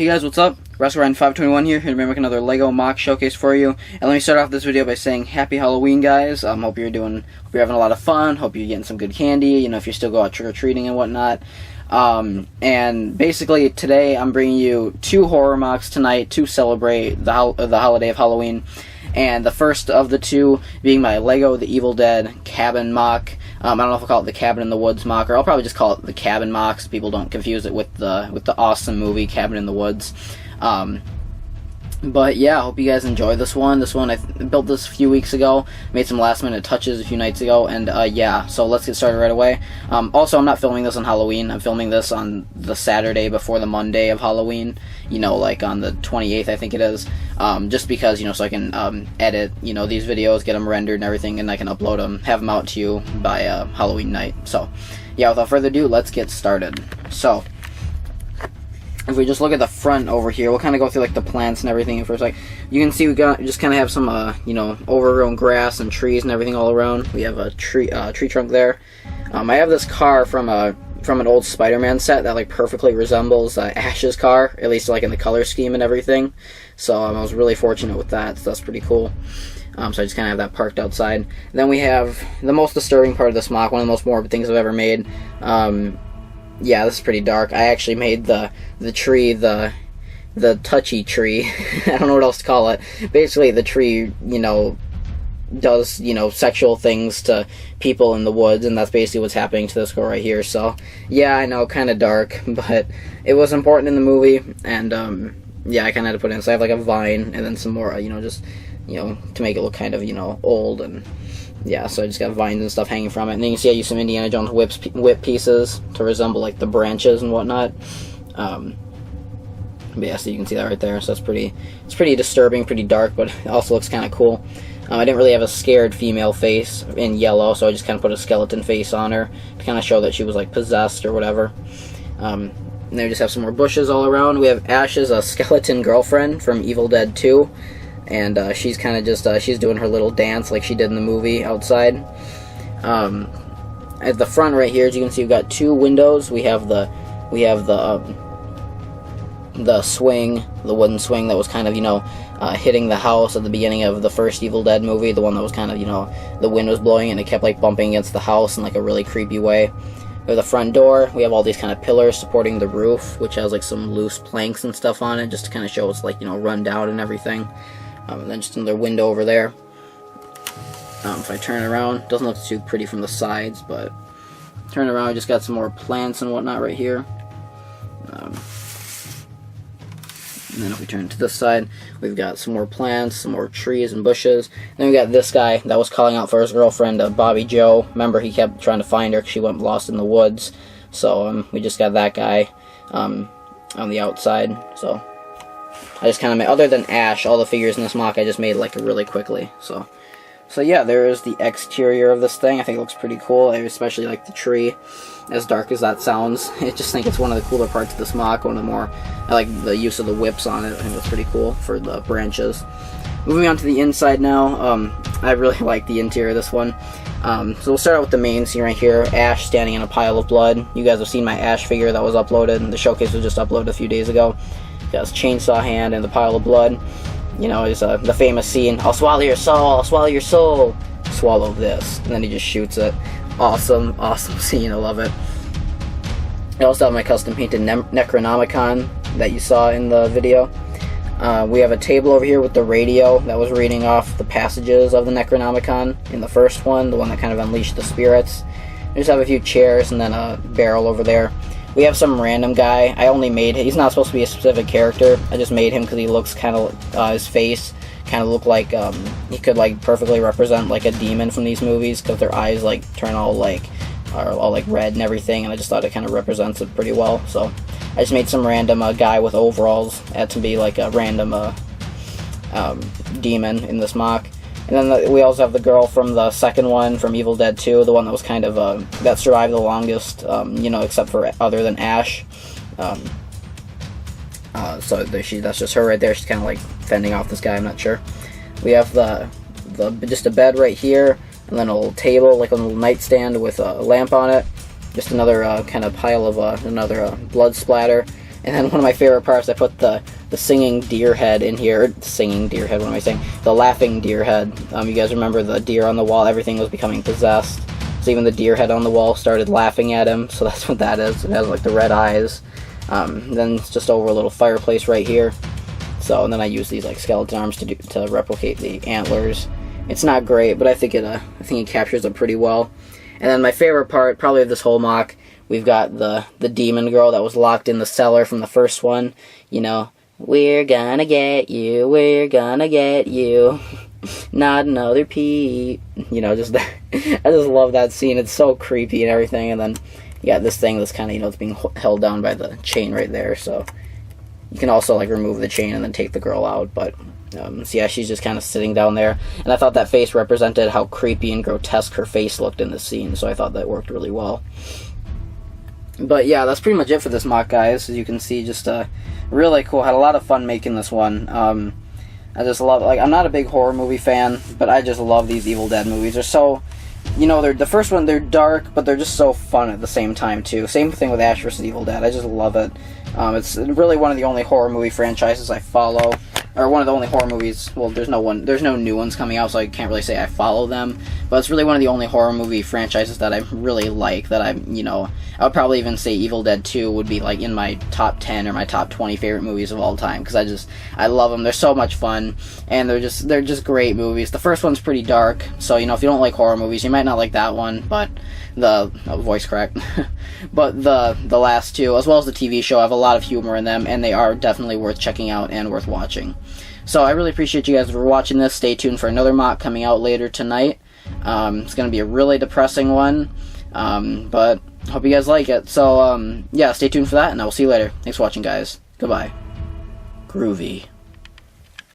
Hey guys, what's up? Rascal521 here to make another Lego MOC showcase for you. And let me start off this video by saying Happy Halloween, guys. Hope you're having a lot of fun. Hope you're getting some good candy. You know, if you still go out trick-or-treating and whatnot. And basically today I'm bringing you two horror MOCs tonight to celebrate the holiday of Halloween. And the first of the two being my Lego The Evil Dead Cabin MOC. I don't know if I'll call it the Cabin in the Woods MOC, or I'll probably just call it the Cabin MOC so people don't confuse it with the awesome movie Cabin in the Woods. But yeah, I hope you guys enjoy this one. I built this a few weeks ago, made some last minute touches a few nights ago, and yeah, so let's get started right away. Also, I'm not filming this on Halloween. I'm filming this on the Saturday before the Monday of Halloween, you know, like on the 28th, I think it is, just because, you know, so I can edit, you know, these videos, get them rendered and everything, and I can upload them, have them out to you by Halloween night. So yeah, without further ado, let's get started. So if we just look at the front over here, we'll kind of go through like the plants and everything first. Like you can see, we just kind of have some you know, overgrown grass and trees and everything all around. We have a tree trunk there. I have this car from an old Spider-Man set that like perfectly resembles Ash's car, at least like in the color scheme and everything. So I was really fortunate with that. So that's pretty cool. So I just kind of have that parked outside. And then we have the most disturbing part of this MOC, one of the most morbid things I've ever made. Yeah, this is pretty dark. I actually made the tree, the touchy tree. I don't know what else to call it. Basically, the tree, you know, does, you know, sexual things to people in the woods, and that's basically what's happening to this girl right here. So, yeah, I know, kind of dark, but it was important in the movie, and, yeah, I kind of had to put it in. So I have, like, a vine, and then some more, you know, just, you know, to make it look kind of, you know, old, and yeah, so I just got vines and stuff hanging from it. And then you can see I used some Indiana Jones whip pieces to resemble like the branches and whatnot. But yeah, so you can see that right there. So it's pretty disturbing, pretty dark, but it also looks kind of cool. I didn't really have a scared female face in yellow, so I just kind of put a skeleton face on her to kind of show that she was like possessed or whatever. And then we just have some more bushes all around. We have Ash's skeleton girlfriend from Evil Dead 2. And she's kind of just, she's doing her little dance like she did in the movie outside. At the front right here, as you can see, we've got two windows. We have the swing, the wooden swing that was kind of, you know, hitting the house at the beginning of the first Evil Dead movie. The one that was kind of, you know, the wind was blowing and it kept like bumping against the house in like a really creepy way. We have the front door. We have all these kind of pillars supporting the roof, which has like some loose planks and stuff on it, just to kind of show it's like, you know, run down and everything. And then just another window over there. If I turn it around, doesn't look too pretty from the sides, but turn it around, I just got some more plants and whatnot right here. And then if we turn to this side, we've got some more plants, some more trees and bushes. Then we got this guy that was calling out for his girlfriend, Bobby Joe. Remember, he kept trying to find her because she went lost in the woods. So we just got that guy on the outside. So I just kind of made, other than Ash, all the figures in this MOC I just made like really quickly. So yeah, there is the exterior of this thing. I think it looks pretty cool. I especially like the tree, as dark as that sounds. I just think it's one of the cooler parts of this MOC. One of the more, I like the use of the whips on it. I think it's pretty cool for the branches. Moving on to the inside now. I really like the interior of this one. So we'll start out with the main scene right here. Ash standing in a pile of blood. You guys have seen my Ash figure that was uploaded. The showcase was just uploaded a few days ago. Got his chainsaw hand and the pile of blood. You know, it's the famous scene, I'll swallow your soul, I'll swallow your soul. Swallow this. And then he just shoots it. Awesome, awesome scene, I love it. I also have my custom painted Necronomicon that you saw in the video. We have a table over here with the radio that was reading off the passages of the Necronomicon in the first one, the one that kind of unleashed the spirits. We just have a few chairs and then a barrel over there. We have some random guy. I only made him. He's not supposed to be a specific character. I just made him because he looks kind of, his face kind of look like, he could like perfectly represent like a demon from these movies because their eyes like turn all like, are all like red and everything, and I just thought it kind of represents it pretty well. So I just made some random guy with overalls, had to be like a random demon in this MOC. And then we also have the girl from the second one, from Evil Dead 2, the one that was kind of, that survived the longest, you know, except for other than Ash. So that's just her right there. She's kind of like fending off this guy, I'm not sure. We have just a bed right here, and then a little table, like a little nightstand with a lamp on it. Just another kind of pile of another blood splatter. And then one of my favorite parts, I put the singing deer head in here. Singing deer head, what am I saying? The laughing deer head. You guys remember the deer on the wall? Everything was becoming possessed. So even the deer head on the wall started laughing at him. So that's what that is. It has like the red eyes. Then it's just over a little fireplace right here. So, and then I use these like skeleton arms to replicate the antlers. It's not great, but I think it captures it pretty well. And then my favorite part, probably of this whole mock, we've got the demon girl that was locked in the cellar from the first one. You know, we're gonna get you, we're gonna get you, not another Pete. You know, just I just love that scene. It's so creepy and everything. And then you got this thing that's kind of, you know, it's being held down by the chain right there. So you can also like remove the chain and then take the girl out. But so yeah, she's just kind of sitting down there. And I thought that face represented how creepy and grotesque her face looked in this scene. So I thought that worked really well. But yeah, that's pretty much it for this mock, guys. As you can see, just really cool. Had a lot of fun making this one. I just love, like, I'm not a big horror movie fan, but I just love these Evil Dead movies. They're so, you know, the first one, they're dark, but they're just so fun at the same time, too. Same thing with Ash vs. Evil Dead. I just love it. It's really one of the only horror movie franchises I follow. Or one of the only horror movies, well, there's no new ones coming out, so I can't really say I follow them, but it's really one of the only horror movie franchises that I really like, that I would probably even say Evil Dead 2 would be, like, in my top 10 or my top 20 favorite movies of all time, because I love them. They're so much fun, and they're just great movies. The first one's pretty dark, so, you know, if you don't like horror movies, you might not like that one, but voice crack, but the last two, as well as the TV show, have a lot of humor in them, and they are definitely worth checking out and worth watching. So I really appreciate you guys for watching this. Stay tuned for another mock coming out later tonight. It's going to be a really depressing one, but hope you guys like it. So yeah, stay tuned for that, and I will see you later. Thanks for watching, guys. Goodbye. Groovy.